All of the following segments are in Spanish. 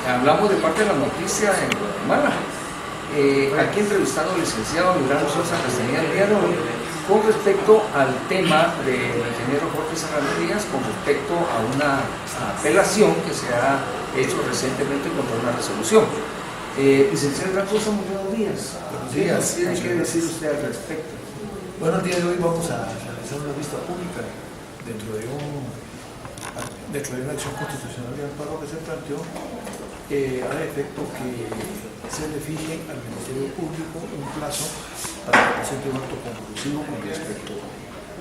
hablamos de parte de la noticia en Guatemala. Aquí entrevistando al licenciado Librano Sosa Castañeda el día de hoy con respecto al tema del ingeniero Jorge Serrano Díaz con respecto a una apelación que se ha hecho recientemente contra una resolución. Licenciado Librano Sosa, muy buenos días. Buenos días. ¿Qué tiene que decir usted al respecto? Bueno, el día de hoy vamos a realizar una vista pública dentro de una acción constitucional de amparo que se planteó a efecto que se le fije al Ministerio Público un plazo para que presente un acto conclusivo con respecto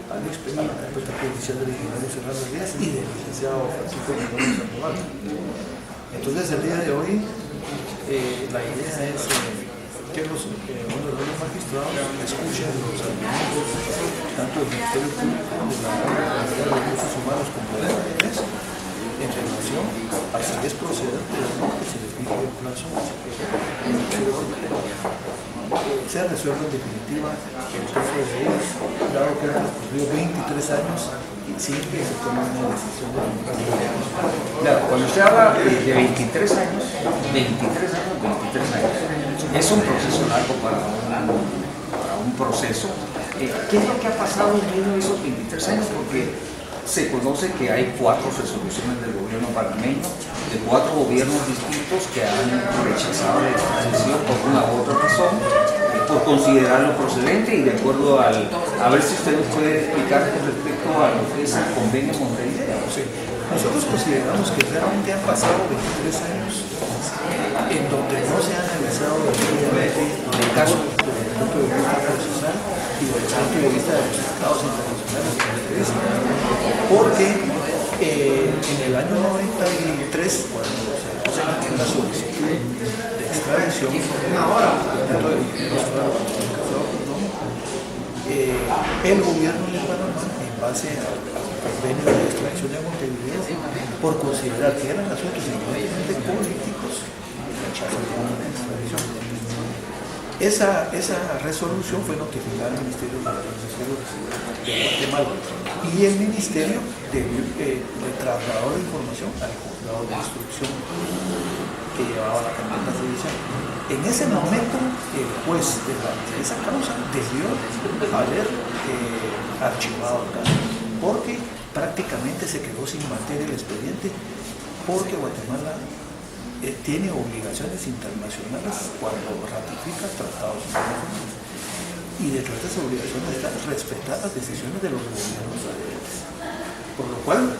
al expediente judicial del ingeniero Serrano Díaz y del licenciado Francisco Mendoza Sandoval. Entonces, el día de hoy, la idea es que los honorables magistrados escuchen los argumentos tanto del Ministerio Público, de la Autoridad de Recursos Humanos como de la defensa en relación a si es procedente o no que se le fije el plazo se resuelva en definitiva el caso de ellos, dado que han transcurrido 23 años sin que se tome una decisión de Claro, cuando usted habla de 23 años, es un proceso largo para un proceso. ¿Qué es lo que ha pasado en medio de esos 23 años? Porque se conoce que hay 4 resoluciones del gobierno panameño, de 4 gobiernos distintos que han rechazado la extradición por una u otra razón, por considerarlo procedente y de acuerdo a ver si usted nos puede explicar con respecto a lo que es el convenio Montevideo. Sí. Nosotros consideramos que realmente han pasado 23 años en donde no se ha analizado debidamente el caso desde el punto de vista procesal y desde el punto de vista de los tratados internacionales que interesa. Porque en el año 93, cuando se presentó la solicitud de extradición, el gobierno de Panamá, en base al convenio de extradición de Montevideo, por considerar que eran asuntos eminentemente políticos, rechazó la extradición. Esa resolución fue notificada al Ministerio de Guatemala y el Ministerio le trasladó la información al juzgado de instrucción que llevaba la carpeta judicial. En ese momento, el juez de esa causa debió haber archivado el caso, porque prácticamente se quedó sin materia el expediente, porque Guatemala tiene obligaciones internacionales cuando ratifica tratados internacionales. Y dentro de estas obligaciones están respetar las decisiones de los gobiernos adherentes. Por lo cual,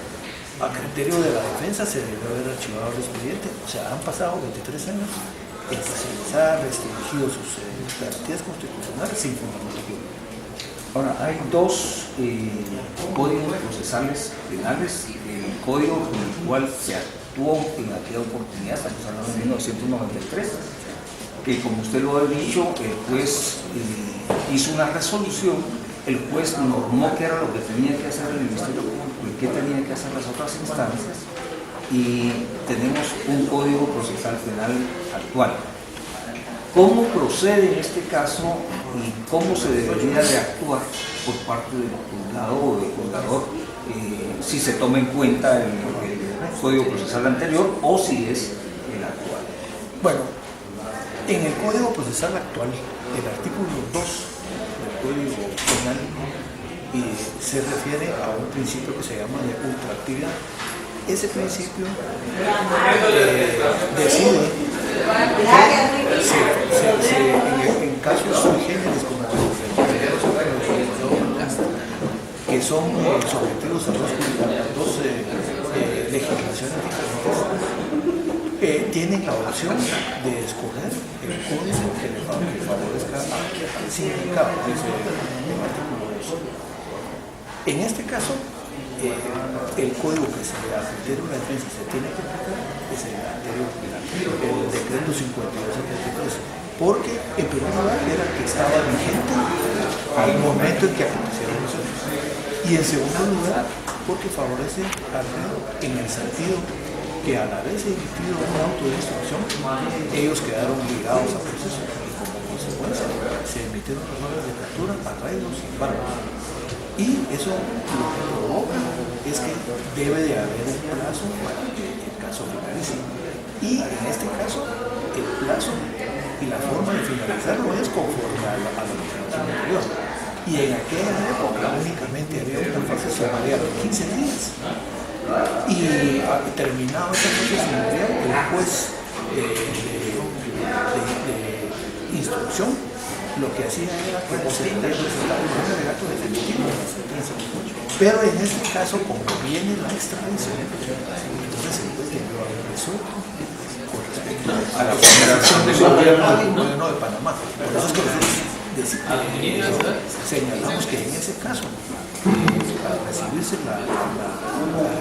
a criterio de la defensa, se debió haber archivado el expediente. O sea, han pasado 23 años en que se les ha restringido sus garantías constitucionales sin fundamento jurídico. Ahora, hay 2 códigos procesales penales. El código con el cual se actuó en aquella oportunidad, estamos hablando de 1993, que como usted lo ha dicho, el juez hizo una resolución, el juez normó qué era lo que tenía que hacer el Ministerio Público y qué tenían que hacer las otras instancias, y tenemos un código procesal penal actual. ¿Cómo procede en este caso y cómo se debería de actuar por parte del juzgado o del juzgador si se toma en cuenta el código procesal anterior o si es el actual? Bueno, en el código procesal actual, el artículo 2 del código penal se refiere a un principio que se llama de ultraactividad. Ese principio decide en casos sui generis como que son sometidos a dos legislaciones diferentes, tienen la opción de escoger el código que le favorezca al significado, dice el artículo 2. En este caso, el código que se le admite una defensa se tiene que aplicar es el anterior, el decreto 5273, porque en primer lugar era el que estaba vigente al momento en que acontecieron los hechos, y en segundo lugar porque favorece al reo en el sentido que al haberse emitido un auto de instrucción, ellos quedaron ligados al proceso y como consecuencia se emitieron las órdenes de captura, arraigo sin embargo. Y eso lo que provoca es que debe de haber un plazo para que el caso finalice. Y Y en este caso, el plazo y la forma de finalizarlo es conforme a la legislación anterior. Y en aquella época únicamente había una fase sumarial de 15 días. Y terminado esa fase sumarial, el juez de instrucción lo que hacía era proceder a presentar un alegato definitivo de la sentencia. Pero en este caso, como viene la extradición, entonces el juez debió haber resuelto con respecto a la decisión del gobierno de Panamá. Por eso es que señalamos que en ese caso, para recibirse la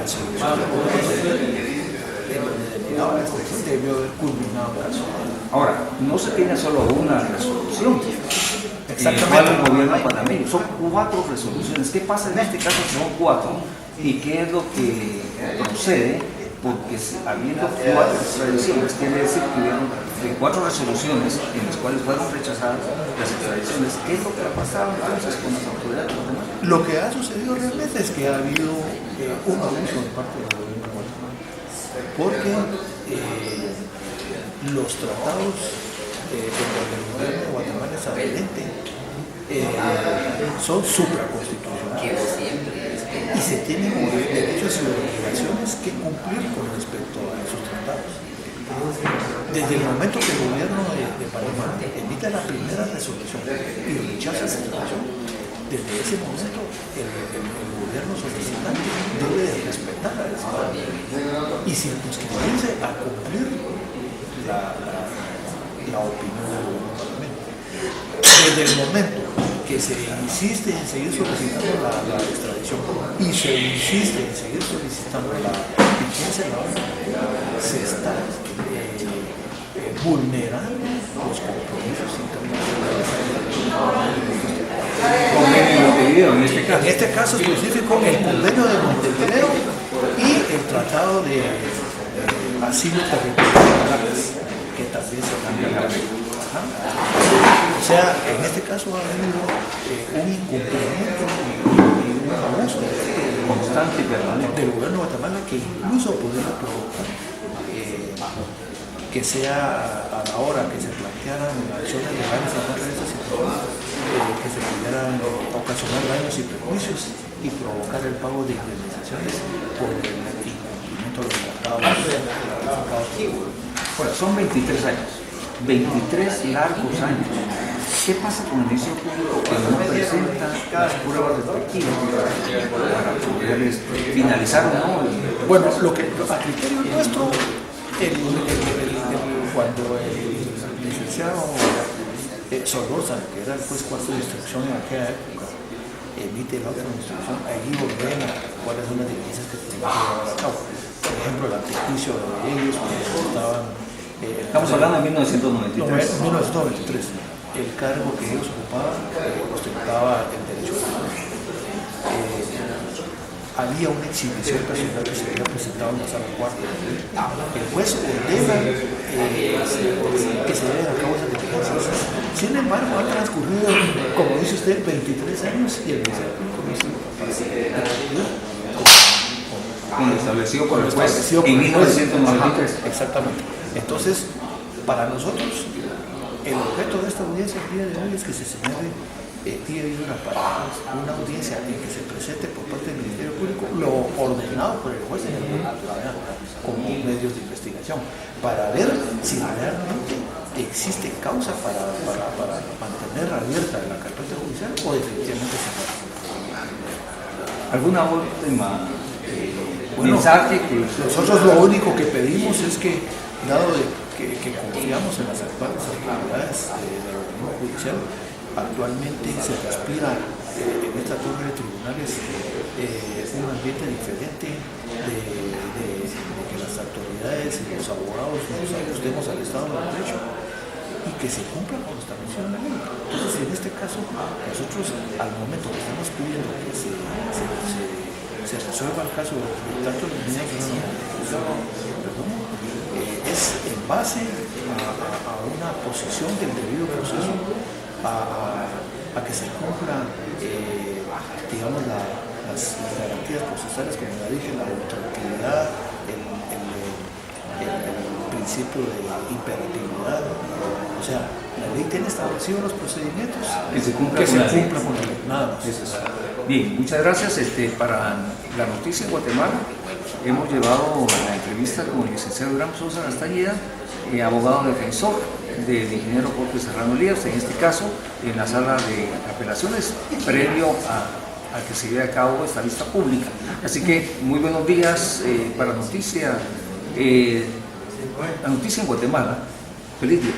resolución del gobierno la extradición debió haber culminado el caso. Ahora, no se tiene solo una resolución. Exactamente. El gobierno panameño. Son 4 resoluciones. ¿Qué pasa en este caso si son 4? ¿Y qué es lo que procede? Porque habiendo 4 extradiciones, quiere decir que hubieron 4 resoluciones en las cuales fueron rechazadas las extradiciones. ¿Qué es lo que ha pasado entonces con las autoridades guatemaltecas? Lo que ha sucedido realmente es que ha habido un abuso de parte del gobierno de Guatemala. Porque los tratados en donde el gobierno de Guatemala es adherente son supraconstitucionales y se tienen derechos y obligaciones que cumplir con respecto a esos tratados. Desde el momento que el gobierno de Panamá emite la primera resolución y rechaza esa resolución, desde ese momento el gobierno solicitante debe de respetar a ese gobierno y circunscribirse a cumplir la opinión del gobierno panameño. Desde el momento que se insiste en seguir solicitando la extradición y se insiste en seguir solicitando la vigencia de la orden, se está vulnerando los compromisos internacionales. En este caso específico, el convenio de Montevideo y el tratado de asilo territorial, que también se cambia. O sea, en este caso ha habido un incumplimiento y un abuso Constante y permanente del gobierno de Guatemala que incluso podría provocar que sea a la hora que se plantearan acciones legales en contra de esta situación, que se pudieran ocasionar daños y perjuicios y provocar el pago de indemnizaciones por el incumplimiento de los tratados. Bueno, son 23 años, 23 largos años. ¿Qué pasa con el Ministerio Público que no presenta las pruebas respectivas para poder finalizar o no? Bueno, lo que a criterio nuestro, cuando el licenciado Sordosa, que era el juez cuarto de instrucción en aquella época, emite la otra instrucción, ahí ordena cuáles son las diligencias que tienen que llevar a cabo. Por ejemplo, el antejuicio de ellos, cuando estaban... Estamos hablando de 1993. 1993. El cargo que ellos ocupaban ostentaba el derecho a la había una exhibición personal que se había presentado en la sala cuarta. El juez ordena que se lleven a cabo esas diligencias. Sin embargo, han transcurrido, como dice usted, 23 años y el Ministerio Público no Como establecido por el juez en 1993. Exactamente. Entonces, para nosotros, el objeto de esta audiencia el día de hoy es que se señale una audiencia en que se presente por parte del Ministerio Público lo ordenado por el juez en el como medios de investigación para ver si realmente existe causa para mantener abierta la carpeta judicial o definitivamente se va. ¿Alguna última mensaje que nosotros lo único que pedimos es que, dado que confiamos en las actuales autoridades del organismo judicial, actualmente se respira en esta torre de tribunales un ambiente diferente de que las autoridades y los abogados nos ajustemos al Estado de Derecho y que se cumpla con lo establecido en la ley. Entonces, en este caso, nosotros al momento que estamos pidiendo que se resuelva el caso de tanto los niños es en base a una posición del debido proceso, a que se cumplan, digamos, las garantías procesales, como ya dije, la neutralidad, el principio de imperatividad. O sea, la ley tiene establecidos los procedimientos Que se cumpla que con se la ley. cumpla con la ley, nada más. Es eso. Bien, muchas gracias. Para la noticia en Guatemala hemos llevado la entrevista con el licenciado Durán Sosa Castañeda, abogado defensor del ingeniero Jorge Serrano Elías, en este caso en la sala de apelaciones, previo a que se lleve a cabo esta vista pública. Así que muy buenos días para la noticia en Guatemala. Feliz día.